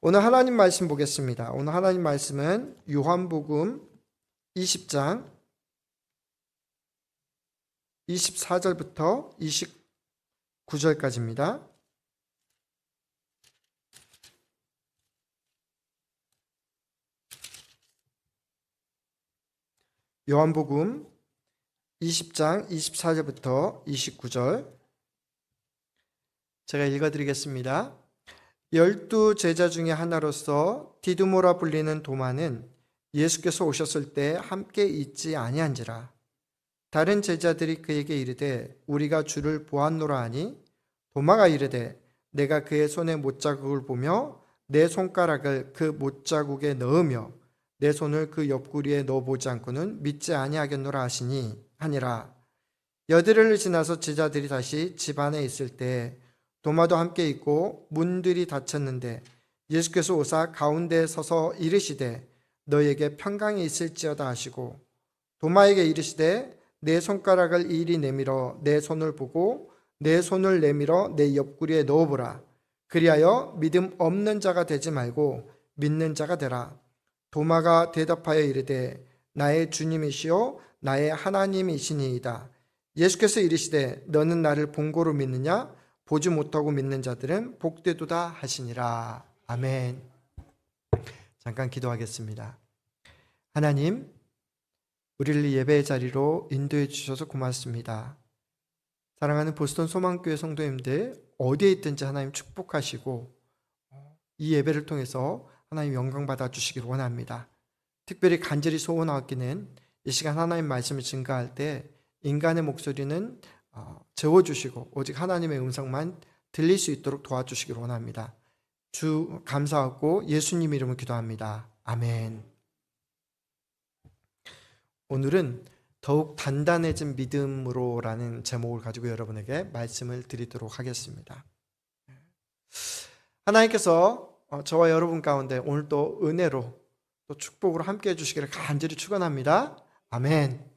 오늘 하나님 말씀 보겠습니다. 오늘 하나님 말씀은 요한복음 20장 24절부터 29절까지입니다. 요한복음 20장 24절부터 29절 제가 읽어드리겠습니다. 12 제자 중에 하나로서 디두모라 불리는 도마는 예수께서 오셨을 때 함께 있지 아니한지라. 다른 제자들이 그에게 이르되 우리가 주를 보았노라 하니 도마가 이르되 내가 그의 손에 못자국을 보며 내 손가락을 그 못자국에 넣으며 내 손을 그 옆구리에 넣어보지 않고는 믿지 아니하겠노라 하니라. 여드레를 지나서 제자들이 다시 집 안에 있을 때 도마도 함께 있고 문들이 닫혔는데 예수께서 오사 가운데에 서서 이르시되 너에게 평강이 있을지어다 하시고 도마에게 이르시되 내 손가락을 이리 내밀어 내 손을 보고 내 손을 내밀어 내 옆구리에 넣어보라. 그리하여 믿음 없는 자가 되지 말고 믿는 자가 되라. 도마가 대답하여 이르되 나의 주님이시요 나의 하나님이시니이다. 예수께서 이르시되 너는 나를 본고로 믿느냐? 보지 못하고 믿는 자들은 복되도다 하시니라. 아멘. 잠깐 기도하겠습니다. 하나님, 우리를 예배의 자리로 인도해 주셔서 고맙습니다. 사랑하는 보스턴 소망교회 성도님들 어디에 있든지 하나님 축복하시고 이 예배를 통해서 하나님 영광 받아 주시기를 원합니다. 특별히 간절히 소원하기는 이 시간 하나님 말씀을 증거할 때 인간의 목소리는 재워주시고 오직 하나님의 음성만 들릴 수 있도록 도와주시기를 원합니다. 주 감사하고 예수님 이름으로 기도합니다. 아멘. 오늘은 더욱 단단해진 믿음으로라는 제목을 가지고 여러분에게 말씀을 드리도록 하겠습니다. 하나님께서 저와 여러분 가운데 오늘 또 은혜로 또 축복으로 함께 해주시기를 간절히 축원합니다. 아멘.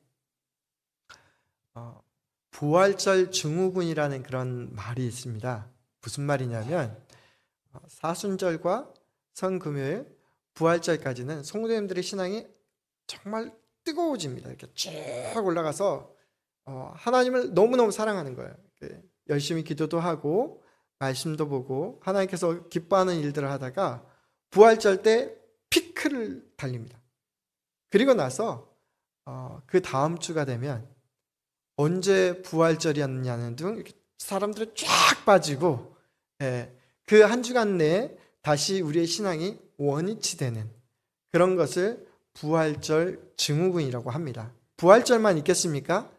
부활절 증후군이라는 그런 말이 있습니다. 무슨 말이냐면 사순절과 성금요일, 부활절까지는 성도님들의 신앙이 정말 뜨거워집니다. 이렇게 쭉 올라가서 하나님을 너무너무 사랑하는 거예요. 열심히 기도도 하고 말씀도 보고 하나님께서 기뻐하는 일들을 하다가 부활절 때 피크를 달립니다. 그리고 나서 그 다음 주가 되면 언제 부활절이었느냐는 등 사람들이 쫙 빠지고 그 한 주간 내에 다시 우리의 신앙이 원위치 되는 그런 것을 부활절 증후군이라고 합니다. 부활절만 있겠습니까?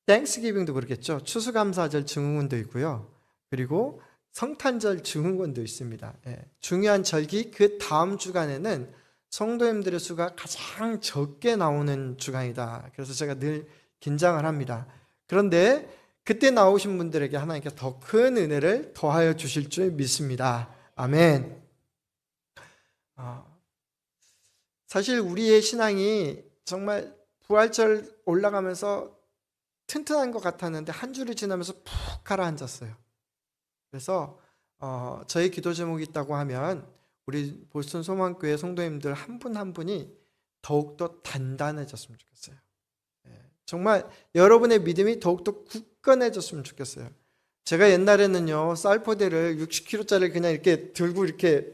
땡스기빙도 그렇겠죠. 추수감사절 증후군도 있고요. 그리고 성탄절 증후군도 있습니다. 중요한 절기 그 다음 주간에는 성도님들의 수가 가장 적게 나오는 주간이다. 그래서 제가 늘 긴장을 합니다. 그런데 그때 나오신 분들에게 하나님께서 더 큰 은혜를 더하여 주실 줄 믿습니다. 아멘. 사실 우리의 신앙이 정말 부활절 올라가면서 튼튼한 것 같았는데 한 주를 지나면서 푹 가라앉았어요. 그래서 저희 기도 제목이 있다고 하면 우리 보스턴 소망교회 성도님들 한 분 한 분이 더욱더 단단해졌으면 좋겠어요. 정말 여러분의 믿음이 더욱더 굳건해졌으면 좋겠어요. 제가 옛날에는요 쌀포대를 60kg짜리 그냥 이렇게 들고 이렇게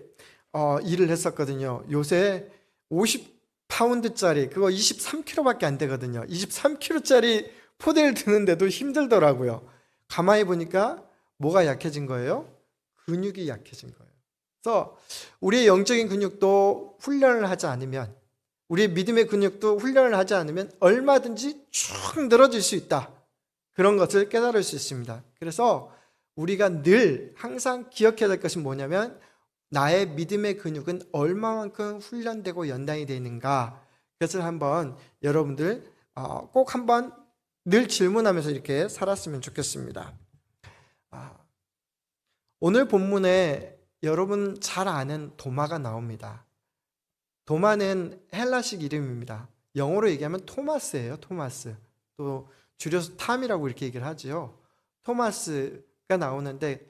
일을 했었거든요. 요새 50파운드짜리 그거 23kg밖에 안 되거든요. 23kg짜리 포대를 드는데도 힘들더라고요. 가만히 보니까 뭐가 약해진 거예요? 근육이 약해진 거예요. 그래서 우리의 영적인 근육도 훈련을 하지 않으면, 우리의 믿음의 근육도 훈련을 하지 않으면 얼마든지 쭉 늘어질 수 있다. 그런 것을 깨달을 수 있습니다. 그래서 우리가 늘 항상 기억해야 될 것이 뭐냐면 나의 믿음의 근육은 얼마만큼 훈련되고 연단이 되어 있는가. 그것을 한번 여러분들 꼭 한번 늘 질문하면서 이렇게 살았으면 좋겠습니다. 오늘 본문에 여러분 잘 아는 도마가 나옵니다. 도마는 헬라식 이름입니다. 영어로 얘기하면 토마스예요. 토마스. 또 줄여서 탐이라고 이렇게 얘기를 하죠. 토마스가 나오는데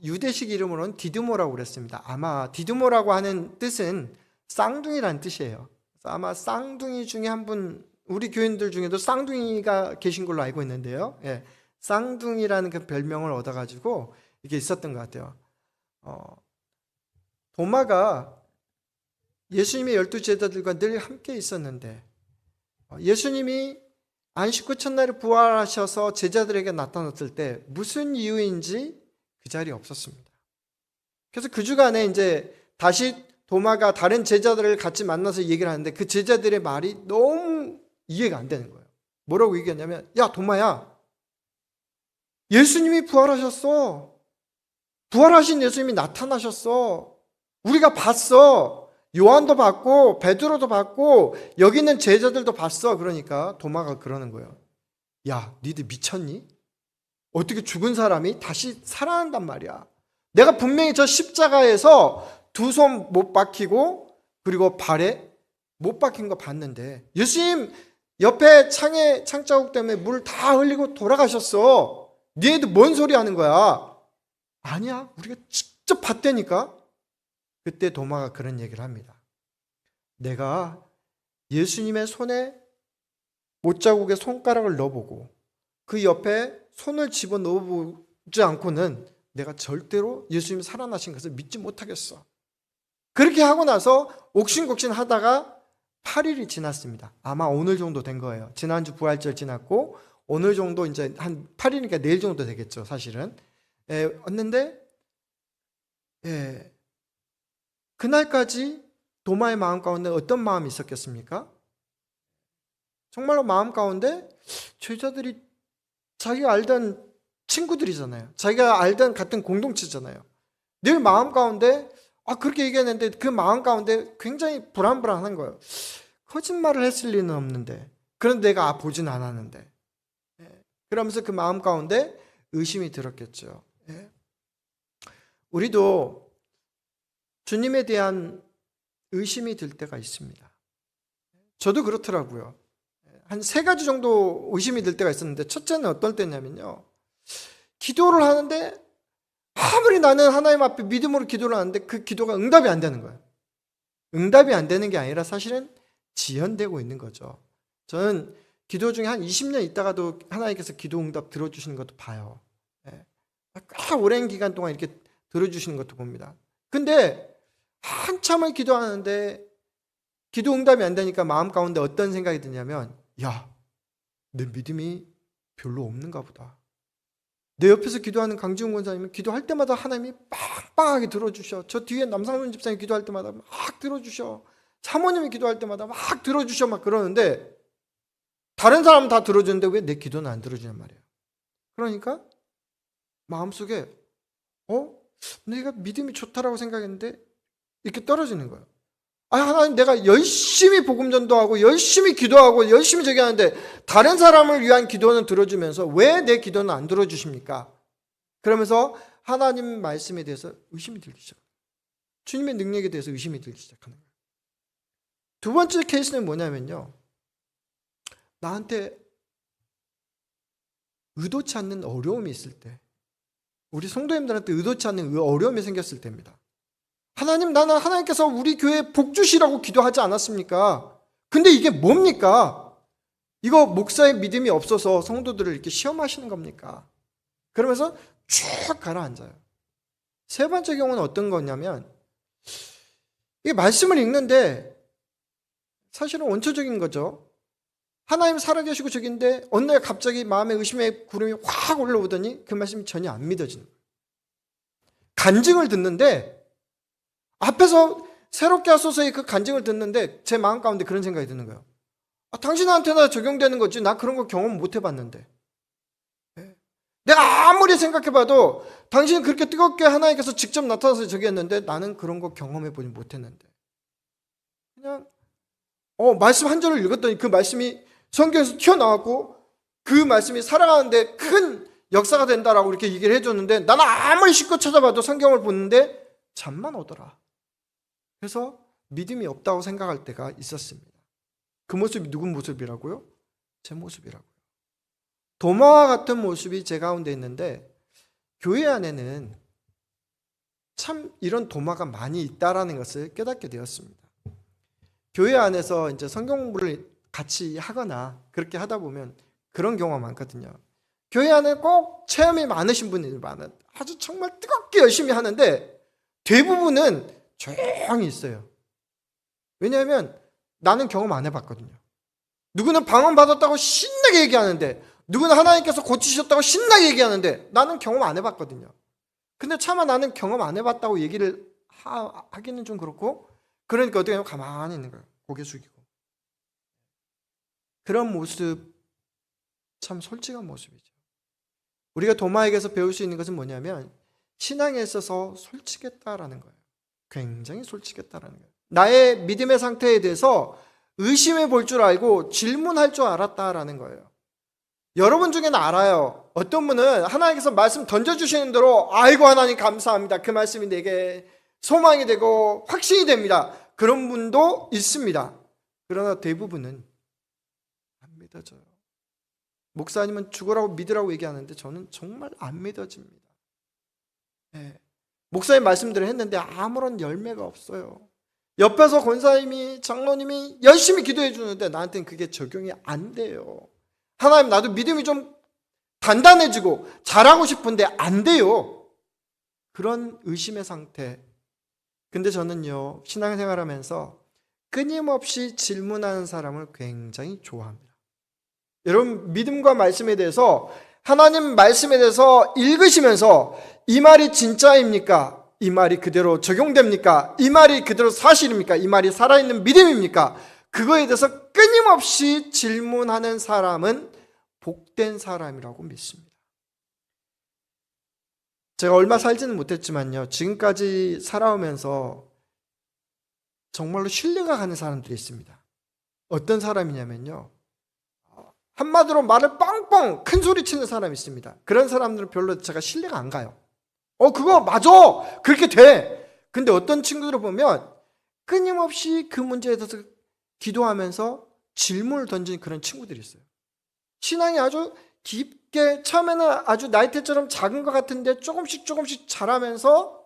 유대식 이름으로는 디두모라고 그랬습니다. 아마 디두모라고 하는 뜻은 쌍둥이라는 뜻이에요. 그래서 아마 쌍둥이 중에 한 분, 우리 교인들 중에도 쌍둥이가 계신 걸로 알고 있는데요. 예, 쌍둥이라는 그 별명을 얻어가지고 이게 있었던 것 같아요. 도마가 예수님의 12제자들과 늘 함께 있었는데 예수님이 안식 후 첫날에 부활하셔서 제자들에게 나타났을 때 무슨 이유인지 그 자리에 없었습니다. 그래서 그 주간에 이제 다시 도마가 다른 제자들을 같이 만나서 얘기를 하는데 그 제자들의 말이 너무 이해가 안 되는 거예요. 뭐라고 얘기했냐면, 야 도마야, 예수님이 부활하셨어. 부활하신 예수님이 나타나셨어. 우리가 봤어. 요한도 봤고 베드로도 봤고 여기 있는 제자들도 봤어. 그러니까 도마가 그러는 거예요. 야, 니들 미쳤니? 어떻게 죽은 사람이 다시 살아난단 말이야. 내가 분명히 저 십자가에서 두 손 못 박히고 그리고 발에 못 박힌 거 봤는데 예수님 옆에 창자국 때문에 물 다 흘리고 돌아가셨어. 니네들 뭔 소리 하는 거야? 아니야, 우리가 직접 봤다니까. 그때 도마가 그런 얘기를 합니다. 내가 예수님의 손에 못자국에 손가락을 넣어보고 그 옆에 손을 집어넣어보지 않고는 내가 절대로 예수님이 살아나신 것을 믿지 못하겠어. 그렇게 하고 나서 옥신곡신 하다가 8일이 지났습니다. 아마 오늘 정도 된 거예요. 지난주 부활절 지났고 오늘 정도 이제 한 8일이니까 내일 정도 되겠죠, 사실은. 왔는데 그날까지 도마의 마음 가운데 어떤 마음이 있었겠습니까? 정말로 마음 가운데 제자들이 자기가 알던 친구들이잖아요. 자기가 알던 같은 공동체잖아요. 늘 마음 가운데 그렇게 얘기했는데 그 마음 가운데 굉장히 불안불안한 거예요. 거짓말을 했을 리는 없는데, 그런데 내가 보진 않았는데. 그러면서 그 마음 가운데 의심이 들었겠죠. 우리도 주님에 대한 의심이 들 때가 있습니다. 저도 그렇더라고요. 한 3가지 정도 의심이 들 때가 있었는데, 첫째는 어떨 때냐면요, 기도를 하는데 아무리 나는 하나님 앞에 믿음으로 기도를 하는데 그 기도가 응답이 안 되는 거예요. 응답이 안 되는 게 아니라 사실은 지연되고 있는 거죠. 저는 기도 중에 한 20년 있다가도 하나님께서 기도 응답 들어주시는 것도 봐요. 꽤 오랜 기간 동안 이렇게 들어주시는 것도 봅니다. 근데 한참을 기도하는데 기도 응답이 안 되니까 마음 가운데 어떤 생각이 드냐면, 야, 내 믿음이 별로 없는가 보다. 내 옆에서 기도하는 강지훈 권사님은 기도할 때마다 하나님이 빵빵하게 들어주셔. 저 뒤에 남상순 집사님 기도할 때마다 막 들어주셔. 사모님이 기도할 때마다 막 들어주셔. 막 그러는데 다른 사람은 다 들어주는데 왜 내 기도는 안 들어주냔 말이에요. 그러니까 마음속에 내가 믿음이 좋다라고 생각했는데 이렇게 떨어지는 거예요. 하나님, 내가 열심히 복음 전도하고 열심히 기도하고 열심히 저기 하는데 다른 사람을 위한 기도는 들어주면서 왜 내 기도는 안 들어주십니까? 그러면서 하나님 말씀에 대해서 의심이 들기 시작. 주님의 능력에 대해서 의심이 들기 시작하는 거예요. 두 번째 케이스는 뭐냐면요, 나한테 의도치 않는 어려움이 있을 때, 우리 성도님들한테 의도치 않는 어려움이 생겼을 때입니다. 하나님, 나는 하나님께서 우리 교회에 복 주시라고 기도하지 않았습니까? 근데 이게 뭡니까? 이거 목사의 믿음이 없어서 성도들을 이렇게 시험하시는 겁니까? 그러면서 쭉 가라앉아요. 세 번째 경우는 어떤 거냐면, 이 말씀을 읽는데 사실은 원초적인 거죠. 하나님 살아계시고 저기인데 어느 날 갑자기 마음에 의심의 구름이 확 올라오더니 그 말씀이 전혀 안 믿어지는 거예요. 간증을 듣는데 앞에서 새롭게 하소서의 그 간증을 듣는데 제 마음 가운데 그런 생각이 드는 거예요. 당신한테나 적용되는 거지, 나 그런 거 경험 못 해봤는데. 내가 아무리 생각해봐도 당신은 그렇게 뜨겁게 하나님께서 직접 나타나서 저기 했는데 나는 그런 거 경험해보지 못했는데. 그냥 말씀 한 절을 읽었더니 그 말씀이 성경에서 튀어나왔고 그 말씀이 살아가는데 큰 역사가 된다라고 이렇게 얘기를 해줬는데 나는 아무리 쉽고 찾아봐도 성경을 보는데 잠만 오더라. 그래서 믿음이 없다고 생각할 때가 있었습니다. 그 모습이 누군 모습이라고요? 제 모습이라고요. 도마와 같은 모습이 제 가운데 있는데 교회 안에는 참 이런 도마가 많이 있다라는 것을 깨닫게 되었습니다. 교회 안에서 이제 성경 공부를 같이 하거나 그렇게 하다 보면 그런 경우가 많거든요. 교회 안에 꼭 체험이 많으신 분들이 많아요. 아주 정말 뜨겁게 열심히 하는데 대부분은 조용히 있어요. 왜냐하면 나는 경험 안 해봤거든요. 누구는 방언 받았다고 신나게 얘기하는데, 누구는 하나님께서 고치셨다고 신나게 얘기하는데 나는 경험 안 해봤거든요. 근데 차마 나는 경험 안 해봤다고 얘기를 하기는 좀 그렇고, 그러니까 어떻게 하면 가만히 있는 거예요. 고개 숙이고. 그런 모습 참 솔직한 모습이죠. 우리가 도마에게서 배울 수 있는 것은 뭐냐면 신앙에 있어서 솔직했다라는 거예요. 굉장히 솔직했다라는 거예요. 나의 믿음의 상태에 대해서 의심해 볼 줄 알고 질문할 줄 알았다라는 거예요. 여러분 중에는 알아요. 어떤 분은 하나님께서 말씀 던져주시는 대로 아이고 하나님 감사합니다. 그 말씀이 내게 소망이 되고 확신이 됩니다. 그런 분도 있습니다. 그러나 대부분은 안 믿어져요. 목사님은 죽으라고 믿으라고 얘기하는데 저는 정말 안 믿어집니다. 네. 목사님 말씀대로 했는데 아무런 열매가 없어요. 옆에서 권사님이 장로님이 열심히 기도해 주는데 나한테는 그게 적용이 안 돼요. 하나님 나도 믿음이 좀 단단해지고 잘하고 싶은데 안 돼요. 그런 의심의 상태. 근데 저는요, 신앙생활하면서 끊임없이 질문하는 사람을 굉장히 좋아합니다. 여러분 믿음과 말씀에 대해서 하나님 말씀에 대해서 읽으시면서 이 말이 진짜입니까? 이 말이 그대로 적용됩니까? 이 말이 그대로 사실입니까? 이 말이 살아있는 믿음입니까? 그거에 대해서 끊임없이 질문하는 사람은 복된 사람이라고 믿습니다. 제가 얼마 살지는 못했지만요, 지금까지 살아오면서 정말로 신뢰가 가는 사람들이 있습니다. 어떤 사람이냐면요, 한마디로 말을 뻥뻥 큰 소리 치는 사람이 있습니다. 그런 사람들은 별로 제가 신뢰가 안 가요. 그거 맞아! 그렇게 돼! 근데 어떤 친구들을 보면 끊임없이 그 문제에 대해서 기도하면서 질문을 던지는 그런 친구들이 있어요. 신앙이 아주 깊게, 처음에는 아주 나이테처럼 작은 것 같은데 조금씩 자라면서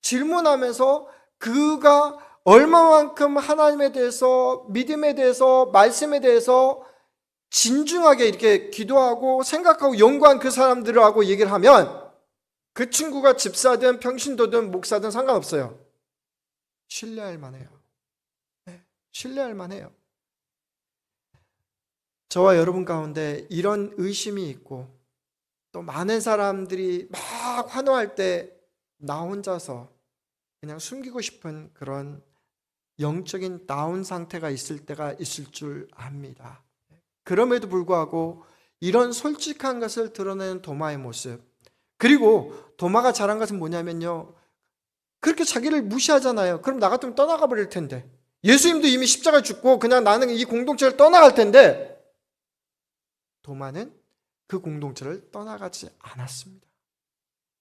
질문하면서 그가 얼마만큼 하나님에 대해서, 믿음에 대해서, 말씀에 대해서 진중하게 이렇게 기도하고 생각하고 연구한 그 사람들하고 얘기를 하면 그 친구가 집사든 평신도든 목사든 상관없어요. 신뢰할 만해요. 네, 신뢰할 만해요. 저와 여러분 가운데 이런 의심이 있고 또 많은 사람들이 막 환호할 때 나 혼자서 그냥 숨기고 싶은 그런 영적인 다운 상태가 있을 때가 있을 줄 압니다. 그럼에도 불구하고 이런 솔직한 것을 드러내는 도마의 모습, 그리고 도마가 잘한 것은 뭐냐면요, 그렇게 자기를 무시하잖아요. 그럼 나 같으면 떠나가 버릴 텐데, 예수님도 이미 십자가에 죽고 그냥 나는 이 공동체를 떠나갈 텐데, 도마는 그 공동체를 떠나가지 않았습니다.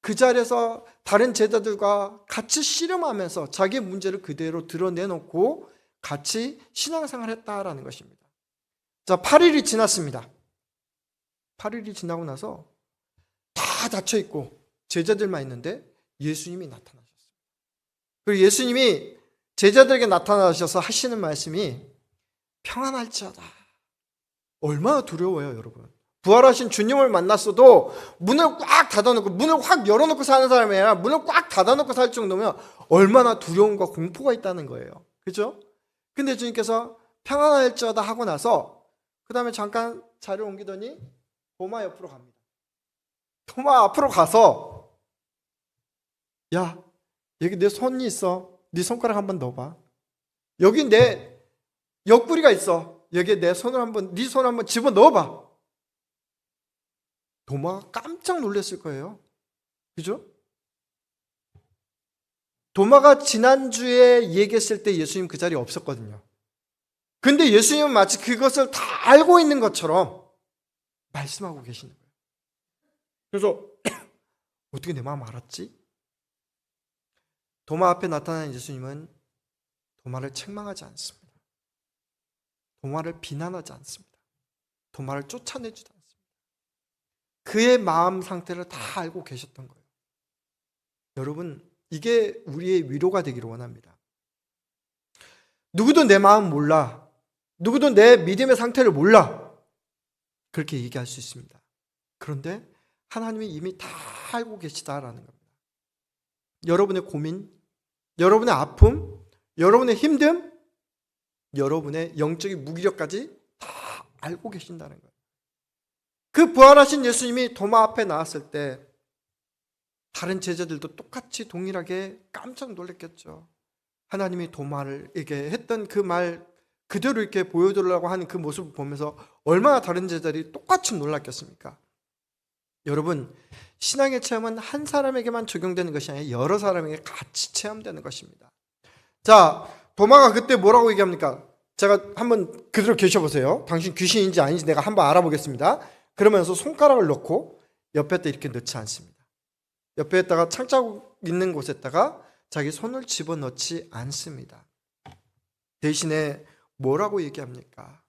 그 자리에서 다른 제자들과 같이 씨름하면서 자기의 문제를 그대로 드러내놓고 같이 신앙생활을 했다라는 것입니다. 자, 8일이 지났습니다. 8일이 지나고 나서 다 닫혀있고 제자들만 있는데 예수님이 나타나셨습니다. 그리고 예수님이 제자들에게 나타나셔서 하시는 말씀이 평안할지어다. 얼마나 두려워요, 여러분. 부활하신 주님을 만났어도 문을 꽉 닫아놓고, 문을 확 열어놓고 사는 사람이 아니라 문을 꽉 닫아놓고 살 정도면 얼마나 두려움과 공포가 있다는 거예요. 그죠? 근데 주님께서 평안할지어다 하고 나서 그 다음에 잠깐 자리를 옮기더니 도마 옆으로 갑니다. 도마 앞으로 가서, 야, 여기 내 손이 있어. 네 손가락 한번 넣어봐. 여기 내 옆구리가 있어. 여기에 내 손을 한번, 네 손을 한번 집어 넣어봐. 도마가 깜짝 놀랐을 거예요. 그죠? 도마가 지난주에 얘기했을 때 예수님 그 자리에 없었거든요. 근데 예수님은 마치 그것을 다 알고 있는 것처럼 말씀하고 계시는 거예요. 그래서 어떻게 내 마음 알았지? 도마 앞에 나타난 예수님은 도마를 책망하지 않습니다. 도마를 비난하지 않습니다. 도마를 쫓아내지도 않습니다. 그의 마음 상태를 다 알고 계셨던 거예요. 여러분, 이게 우리의 위로가 되기를 원합니다. 누구도 내 마음 몰라. 누구도 내 믿음의 상태를 몰라. 그렇게 얘기할 수 있습니다. 그런데 하나님이 이미 다 알고 계시다라는 겁니다. 여러분의 고민, 여러분의 아픔, 여러분의 힘듦, 여러분의 영적인 무기력까지 다 알고 계신다는 거예요. 그 부활하신 예수님이 도마 앞에 나왔을 때 다른 제자들도 똑같이 동일하게 깜짝 놀랐겠죠. 하나님이 도마에게 했던 그 말 그대로 이렇게 보여주려고 하는 그 모습을 보면서 얼마나 다른 제자들이 똑같이 놀랐겠습니까? 여러분, 신앙의 체험은 한 사람에게만 적용되는 것이 아니라 여러 사람에게 같이 체험되는 것입니다. 자, 도마가 그때 뭐라고 얘기합니까? 제가 한번 그대로 계셔보세요. 당신 귀신인지 아닌지 내가 한번 알아보겠습니다. 그러면서 손가락을 넣고 옆에다 이렇게 넣지 않습니다. 옆에다가 창자국 있는 곳에다가 자기 손을 집어넣지 않습니다. 대신에 뭐라고 얘기합니까?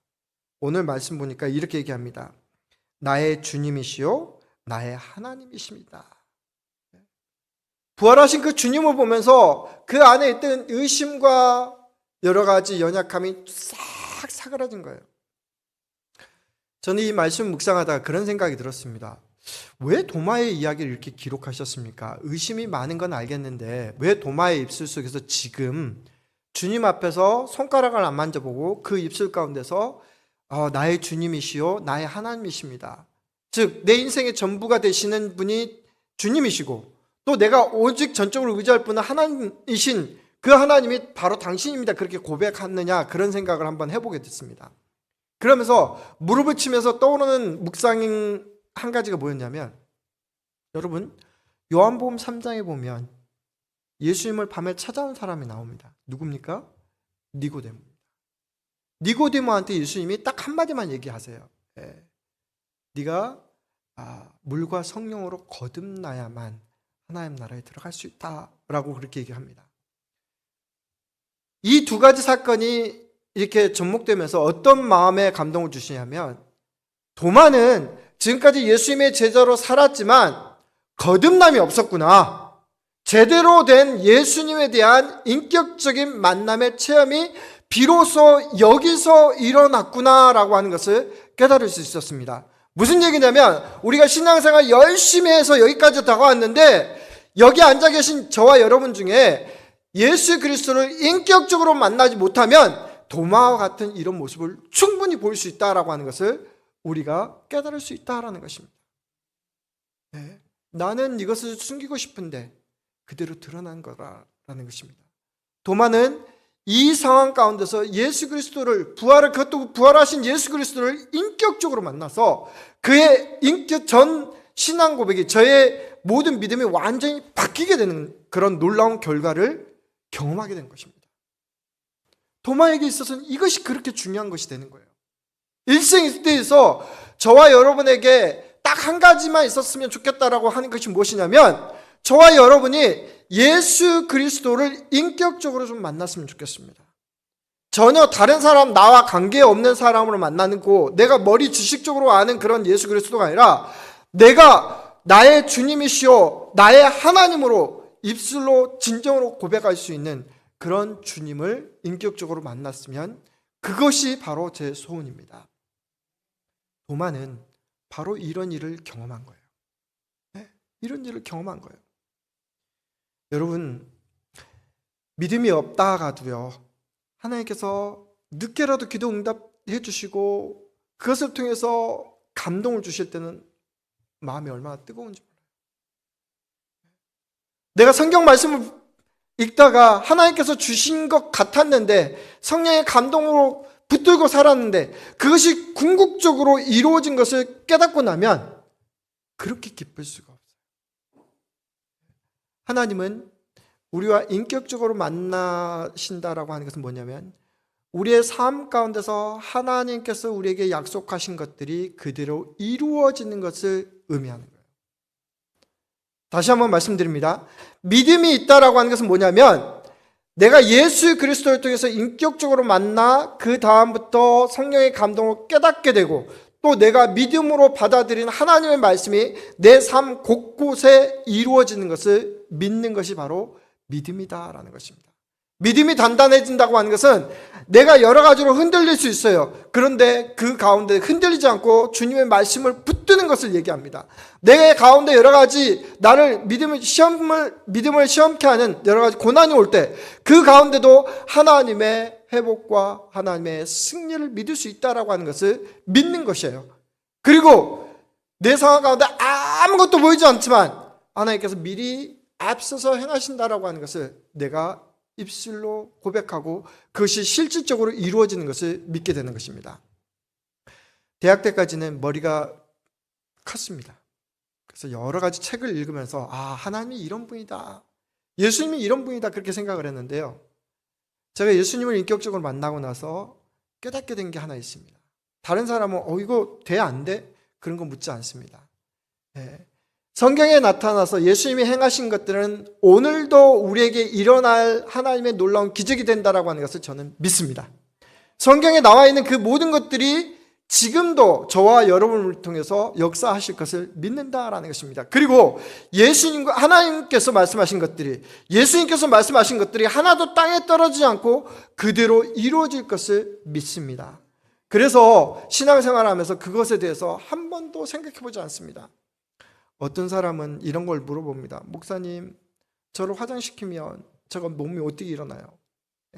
오늘 말씀 보니까 이렇게 얘기합니다. 나의 주님이시요 나의 하나님이십니다. 부활하신 그 주님을 보면서 그 안에 있던 의심과 여러 가지 연약함이 싹 사그라진 거예요. 저는 이 말씀 묵상하다가 그런 생각이 들었습니다. 왜 도마의 이야기를 이렇게 기록하셨습니까? 의심이 많은 건 알겠는데 왜 도마의 입술 속에서 지금 주님 앞에서 손가락을 안 만져보고 그 입술 가운데서 나의 주님이시요 나의 하나님이십니다. 즉 내 인생의 전부가 되시는 분이 주님이시고 또 내가 오직 전적으로 의지할 분은 하나님이신 그 하나님이 바로 당신입니다. 그렇게 고백하느냐 그런 생각을 한번 해보게 됐습니다. 그러면서 무릎을 치면서 떠오르는 묵상 한 가지가 뭐였냐면 여러분 요한복음 3장에 보면 예수님을 밤에 찾아온 사람이 나옵니다. 누굽니까? 니고데모입니다. 니고데모한테 예수님이 딱 한마디만 얘기하세요. 네가 물과 성령으로 거듭나야만 하나님 나라에 들어갈 수 있다라고 그렇게 얘기합니다. 이 두 가지 사건이 이렇게 접목되면서 어떤 마음에 감동을 주시냐면 도마는 지금까지 예수님의 제자로 살았지만 거듭남이 없었구나. 제대로 된 예수님에 대한 인격적인 만남의 체험이 비로소 여기서 일어났구나라고 하는 것을 깨달을 수 있었습니다. 무슨 얘기냐면 우리가 신앙생활 열심히 해서 여기까지 다가왔는데 여기 앉아 계신 저와 여러분 중에 예수 그리스도를 인격적으로 만나지 못하면 도마와 같은 이런 모습을 충분히 볼 수 있다라고 하는 것을 우리가 깨달을 수 있다라는 것입니다. 나는 이것을 숨기고 싶은데 그대로 드러난 거라는 것입니다. 도마는 이 상황 가운데서 예수 그리스도를 그것도 부활하신 예수 그리스도를 인격적으로 만나서 그의 인격 전 신앙 고백이 저의 모든 믿음이 완전히 바뀌게 되는 그런 놀라운 결과를 경험하게 된 것입니다. 도마에게 있어서는 이것이 그렇게 중요한 것이 되는 거예요. 일생일대에서 저와 여러분에게 딱 한 가지만 있었으면 좋겠다라고 하는 것이 무엇이냐면 저와 여러분이 예수 그리스도를 인격적으로 좀 만났으면 좋겠습니다. 전혀 다른 사람, 나와 관계없는 사람으로 만나는 거, 내가 머리 지식적으로 아는 그런 예수 그리스도가 아니라 내가 나의 주님이시오 나의 하나님으로 입술로 진정으로 고백할 수 있는 그런 주님을 인격적으로 만났으면 그것이 바로 제 소원입니다. 도마는 바로 이런 일을 경험한 거예요. 이런 일을 경험한 거예요. 여러분, 믿음이 없다가도요, 하나님께서 늦게라도 기도 응답해 주시고 그것을 통해서 감동을 주실 때는 마음이 얼마나 뜨거운지 몰라요. 내가 성경 말씀을 읽다가 하나님께서 주신 것 같았는데 성령의 감동으로 붙들고 살았는데 그것이 궁극적으로 이루어진 것을 깨닫고 나면 그렇게 기쁠 수가 없어요. 하나님은 우리와 인격적으로 만나신다라고 하는 것은 뭐냐면 우리의 삶 가운데서 하나님께서 우리에게 약속하신 것들이 그대로 이루어지는 것을 의미하는 거예요. 다시 한번 말씀드립니다. 믿음이 있다라고 하는 것은 뭐냐면 내가 예수 그리스도를 통해서 인격적으로 만나 그 다음부터 성령의 감동을 깨닫게 되고 또 내가 믿음으로 받아들인 하나님의 말씀이 내 삶 곳곳에 이루어지는 것을 믿는 것이 바로 믿음이다라는 것입니다. 믿음이 단단해진다고 하는 것은 내가 여러 가지로 흔들릴 수 있어요. 그런데 그 가운데 흔들리지 않고 주님의 말씀을 붙드는 것을 얘기합니다. 내 가운데 여러 가지 나를 믿음을 시험케 하는 여러 가지 고난이 올 때 그 가운데도 하나님의 회복과 하나님의 승리를 믿을 수 있다라고 하는 것을 믿는 것이에요. 그리고 내 상황 가운데 아무것도 보이지 않지만 하나님께서 미리 앞서서 행하신다라고 하는 것을 내가 입술로 고백하고 그것이 실질적으로 이루어지는 것을 믿게 되는 것입니다. 대학 때까지는 머리가 컸습니다. 그래서 여러 가지 책을 읽으면서 하나님이 이런 분이다, 예수님이 이런 분이다, 그렇게 생각을 했는데요. 제가 예수님을 인격적으로 만나고 나서 깨닫게 된 게 하나 있습니다. 다른 사람은 이거 돼 안 돼? 그런 거 묻지 않습니다. 성경에 나타나서 예수님이 행하신 것들은 오늘도 우리에게 일어날 하나님의 놀라운 기적이 된다라고 하는 것을 저는 믿습니다. 성경에 나와 있는 그 모든 것들이 지금도 저와 여러분을 통해서 역사하실 것을 믿는다라는 것입니다. 그리고 예수님과 하나님께서 말씀하신 것들이, 예수님께서 말씀하신 것들이 하나도 땅에 떨어지지 않고 그대로 이루어질 것을 믿습니다. 그래서 신앙생활을 하면서 그것에 대해서 한 번도 생각해 보지 않습니다. 어떤 사람은 이런 걸 물어봅니다. 목사님, 저를 화장시키면 제가 몸이 어떻게 일어나요?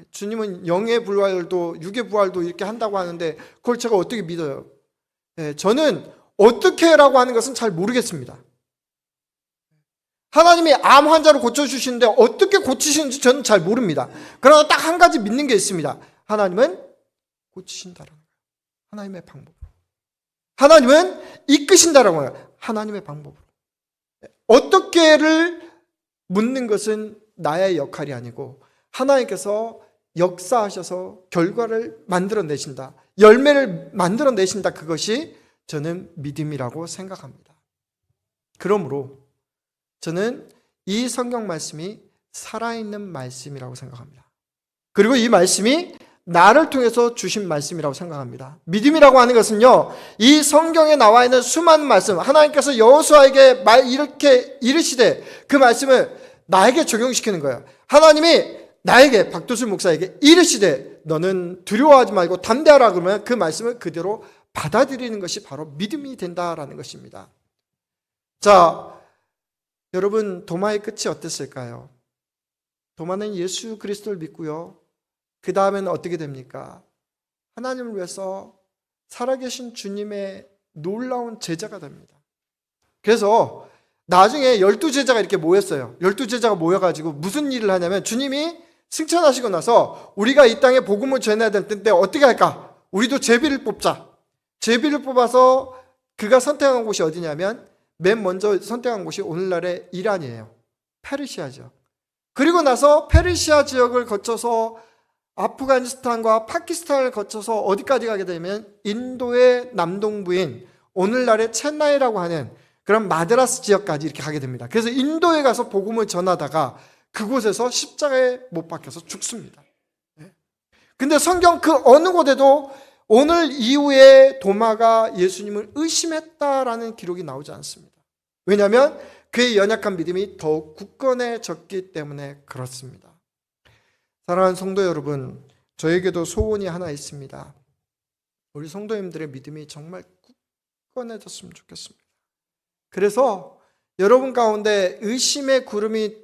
주님은 영의 부활도 육의 부활도 이렇게 한다고 하는데 그걸 제가 어떻게 믿어요? 저는 어떻게 라고 하는 것은 잘 모르겠습니다. 하나님이 암 환자를 고쳐주시는데 어떻게 고치시는지 저는 잘 모릅니다. 그러나 딱 한 가지 믿는 게 있습니다. 하나님은 고치신다라는 거예요. 하나님의 방법으로. 하나님은 이끄신다라고 해요. 하나님의 방법으로. 어떻게를 묻는 것은 나의 역할이 아니고 하나님께서 역사하셔서 결과를 만들어내신다, 열매를 만들어내신다, 그것이 저는 믿음이라고 생각합니다. 그러므로 저는 이 성경 말씀이 살아있는 말씀이라고 생각합니다. 그리고 이 말씀이 나를 통해서 주신 말씀이라고 생각합니다. 믿음이라고 하는 것은요, 이 성경에 나와 있는 수많은 말씀, 하나님께서 여호수아에게 이렇게 이르시되 그 말씀을 나에게 적용시키는 거예요. 하나님이 나에게, 박도수 목사에게 이르시되 너는 두려워하지 말고 담대하라 그러면 그 말씀을 그대로 받아들이는 것이 바로 믿음이 된다라는 것입니다. 자, 여러분, 도마의 끝이 어땠을까요? 도마는 예수 그리스도를 믿고요, 그 다음에는 어떻게 됩니까? 하나님을 위해서 살아계신 주님의 놀라운 제자가 됩니다. 그래서 나중에 12제자가 이렇게 모였어요. 12제자가 모여가지고 무슨 일을 하냐면, 주님이 승천하시고 나서 우리가 이 땅에 복음을 전해야 될 텐데 어떻게 할까? 우리도 제비를 뽑자. 제비를 뽑아서 그가 선택한 곳이 어디냐면 맨 먼저 선택한 곳이 오늘날의 이란이에요. 페르시아죠. 그리고 나서 페르시아 지역을 거쳐서 아프가니스탄과 파키스탄을 거쳐서 어디까지 가게 되면 인도의 남동부인 오늘날의 첸나이라고 하는 그런 마드라스 지역까지 이렇게 가게 됩니다. 그래서 인도에 가서 복음을 전하다가 그곳에서 십자가에 못 박혀서 죽습니다. 근데 성경 그 어느 곳에도 오늘 이후에 도마가 예수님을 의심했다라는 기록이 나오지 않습니다. 왜냐하면 그의 연약한 믿음이 더욱 굳건해졌기 때문에 그렇습니다. 사랑하는 성도 여러분, 저에게도 소원이 하나 있습니다. 우리 성도님들의 믿음이 정말 굳건해졌으면 좋겠습니다. 그래서 여러분 가운데 의심의 구름이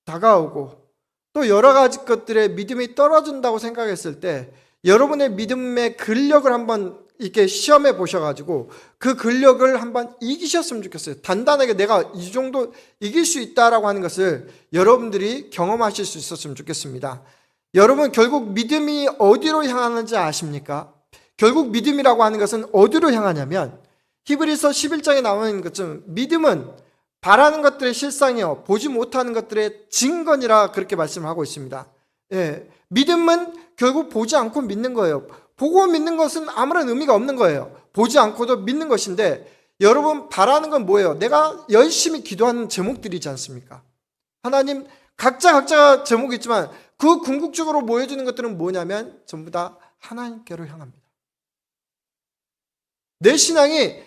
다가오고 또 여러 가지 것들의 믿음이 떨어진다고 생각했을 때 여러분의 믿음의 근력을 한번 이렇게 시험해 보셔가지고 그 근력을 한번 이기셨으면 좋겠어요. 단단하게 내가 이 정도 이길 수 있다라고 하는 것을 여러분들이 경험하실 수 있었으면 좋겠습니다. 여러분, 결국 믿음이 어디로 향하는지 아십니까? 결국 믿음이라고 하는 것은 어디로 향하냐면 히브리서 11장에 나오는 것처럼 믿음은 바라는 것들의 실상이요 보지 못하는 것들의 증거니라, 그렇게 말씀을 하고 있습니다. 믿음은 결국 보지 않고 믿는 거예요. 보고 믿는 것은 아무런 의미가 없는 거예요. 보지 않고도 믿는 것인데, 여러분 바라는 건 뭐예요? 내가 열심히 기도하는 제목들이지 않습니까? 하나님, 각자가 제목이 있지만 그 궁극적으로 모여지는 것들은 뭐냐면 전부 다 하나님께로 향합니다. 내 신앙이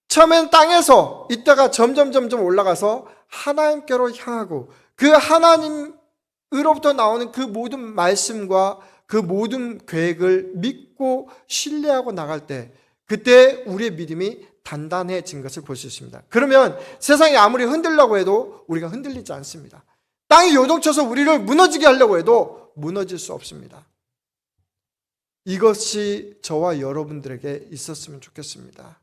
처음엔 땅에서 있다가 점점 올라가서 하나님께로 향하고 그 하나님으로부터 나오는 그 모든 말씀과 그 모든 계획을 믿고 신뢰하고 나갈 때 그때 우리의 믿음이 단단해진 것을 볼 수 있습니다. 그러면 세상이 아무리 흔들려고 해도 우리가 흔들리지 않습니다. 땅이 요동쳐서 우리를 무너지게 하려고 해도 무너질 수 없습니다. 이것이 저와 여러분들에게 있었으면 좋겠습니다.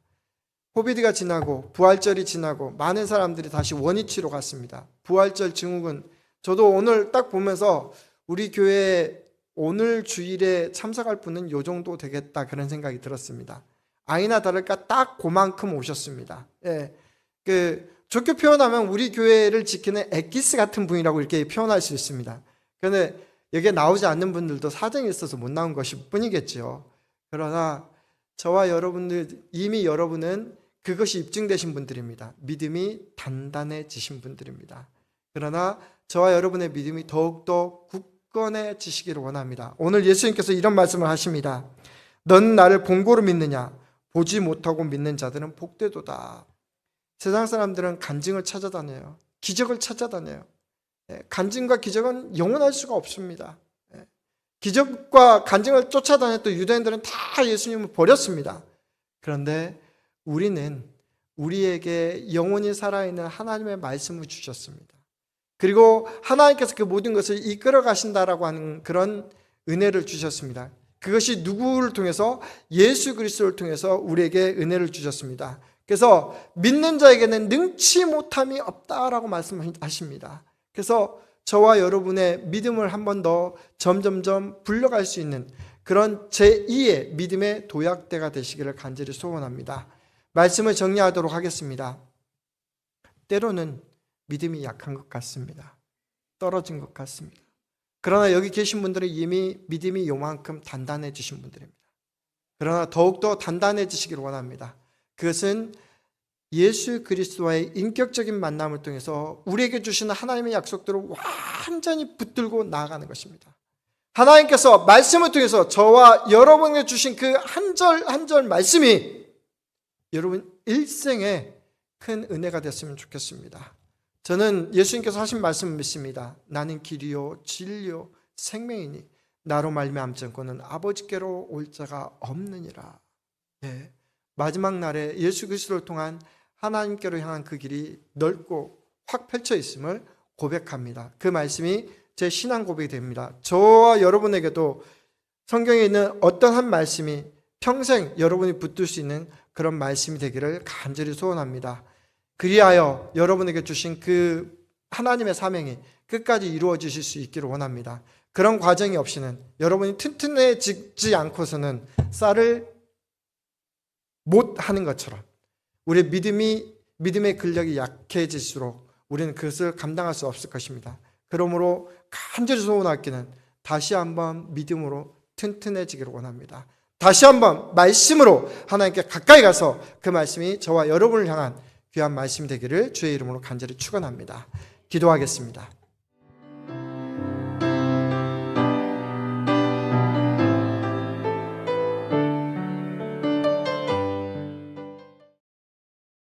코비드가 지나고 부활절이 지나고 많은 사람들이 다시 원위치로 갔습니다. 부활절 증후군, 저도 오늘 딱 보면서 우리 교회에 오늘 주일에 참석할 분은 요 정도 되겠다 그런 생각이 들었습니다. 아니나 다를까 딱 그만큼 오셨습니다. 예, 좋게 표현하면 우리 교회를 지키는 엑기스 같은 분이라고 이렇게 표현할 수 있습니다. 그런데 여기에 나오지 않는 분들도 사정이 있어서 못 나온 것일 뿐이겠죠. 그러나 저와 여러분들, 이미 여러분은 그것이 입증되신 분들입니다. 믿음이 단단해지신 분들입니다. 그러나 저와 여러분의 믿음이 더욱더 굳건해지시기를 원합니다. 오늘 예수님께서 이런 말씀을 하십니다. 넌 나를 본고로 믿느냐? 보지 못하고 믿는 자들은 복되도다. 세상 사람들은 간증을 찾아다녀요. 기적을 찾아다녀요. 간증과 기적은 영원할 수가 없습니다. 기적과 간증을 쫓아다녔던 유대인들은 다 예수님을 버렸습니다. 그런데 우리는 우리에게 영원히 살아있는 하나님의 말씀을 주셨습니다. 그리고 하나님께서 그 모든 것을 이끌어 가신다라고 하는 그런 은혜를 주셨습니다. 그것이 누구를 통해서? 예수 그리스도를 통해서 우리에게 은혜를 주셨습니다. 그래서 믿는 자에게는 능치 못함이 없다라고 말씀하십니다. 그래서 저와 여러분의 믿음을 한 번 더 점점점 불러갈 수 있는 그런 제2의 믿음의 도약대가 되시기를 간절히 소원합니다. 말씀을 정리하도록 하겠습니다. 때로는 믿음이 약한 것 같습니다. 떨어진 것 같습니다. 그러나 여기 계신 분들은 이미 믿음이 요만큼 단단해지신 분들입니다. 그러나 더욱더 단단해지시기를 원합니다. 그것은 예수 그리스도와의 인격적인 만남을 통해서 우리에게 주시는 하나님의 약속들을 완전히 붙들고 나아가는 것입니다. 하나님께서 말씀을 통해서 저와 여러분에게 주신 그 한 절 한 절 말씀이 여러분 일생에 큰 은혜가 됐으면 좋겠습니다. 저는 예수님께서 하신 말씀을 믿습니다. 나는 길이요 진리요 생명이니 나로 말미암지 않고는 아버지께로 올 자가 없느니라. 예. 마지막 날에 예수 그리스도를 통한 하나님께로 향한 그 길이 넓고 확 펼쳐 있음을 고백합니다. 그 말씀이 제 신앙 고백이 됩니다. 저와 여러분에게도 성경에 있는 어떤 한 말씀이 평생 여러분이 붙들 수 있는 그런 말씀이 되기를 간절히 소원합니다. 그리하여 여러분에게 주신 그 하나님의 사명이 끝까지 이루어지실 수 있기를 원합니다. 그런 과정이 없이는 여러분이 튼튼해지지 않고서는 쌀을 못 하는 것처럼 우리의 믿음의 근력이 약해질수록 우리는 그것을 감당할 수 없을 것입니다. 그러므로 간절히 소원하기는 다시 한번 믿음으로 튼튼해지기를 원합니다. 다시 한번 말씀으로 하나님께 가까이 가서 그 말씀이 저와 여러분을 향한 귀한 말씀이 되기를 주의 이름으로 간절히 축원합니다. 기도하겠습니다.